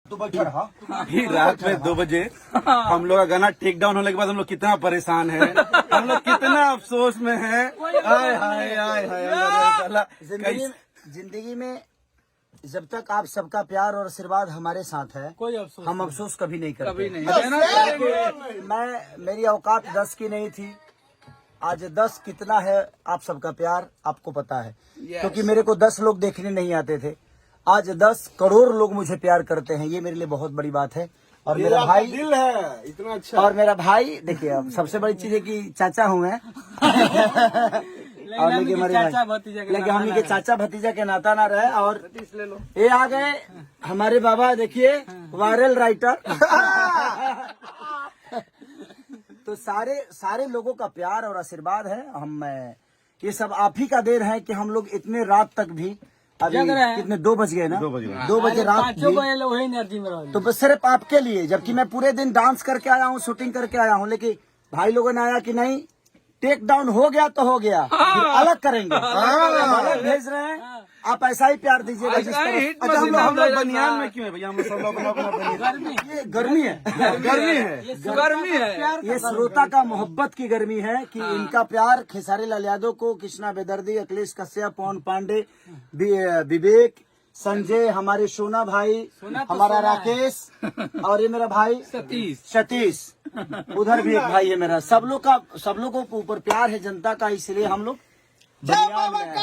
अभी रात में 2 बजे हम लोग का गाना टेक डाउन होने के बाद हम लोग कितना परेशान है, हम लोग कितना अफसोस में है। हाय हाय हाय हाय। जिंदगी में जब तक आप सबका प्यार और आशीर्वाद हमारे साथ है, कोई अफसोस हम अफसोस कभी नहीं करते। कभी नहीं। मेरी औकात 10 की नहीं थी, आज 10 कितना है आप सबका प्यार आपको पता है। क्योंकि मेरे को 10 लोग देखने नहीं आते थे, आज 10 करोड़ लोग मुझे प्यार करते हैं, ये मेरे लिए बहुत बड़ी बात है। और मेरा भाई दिल है इतना अच्छा। और मेरा भाई देखिए, अब सबसे बड़ी चीज है कि चाचा हूँ मैं। और लेकिन हम के चाचा भतीजा के नाता ना रहे। और ये आ गए हमारे बाबा, देखिए वायरल राइटर। तो सारे लोगों का प्यार और आशीर्वाद है। ये सब आप ही का देर है कि हम लोग इतने रात तक भी, अभी कितने 2 बज गए ना, 2 बजे रात वही एनर्जी में रहो। तो बस सिर्फ आपके लिए, जबकि मैं पूरे दिन डांस करके आया हूँ, शूटिंग करके आया हूँ, लेकिन भाई लोगों ने आया कि नहीं टेक डाउन हो गया तो हो गया, फिर अलग करेंगे, अलग भेज रहे हैं। आप ऐसा ही प्यार दीजिएगा जिस तरह। अच्छा हम लोग बनियान में क्यों है भैया? हम लोग सब लोग ये गर्मी है, गर्मी है। ये श्रोता का मोहब्बत की गर्मी है कि इनका प्यार खेसारी लाल यादव को, कृष्णा बेदर्दी, अखिलेश कश्यप, पवन पांडे, विवेक, संजय, हमारे सोना भाई, हमारा राकेश, और ये मेरा भाई सतीश, उधर भी एक भाई है मेरा। सब लोगों के ऊपर प्यार है जनता का, इसलिए हम लोग बनियान में हैं।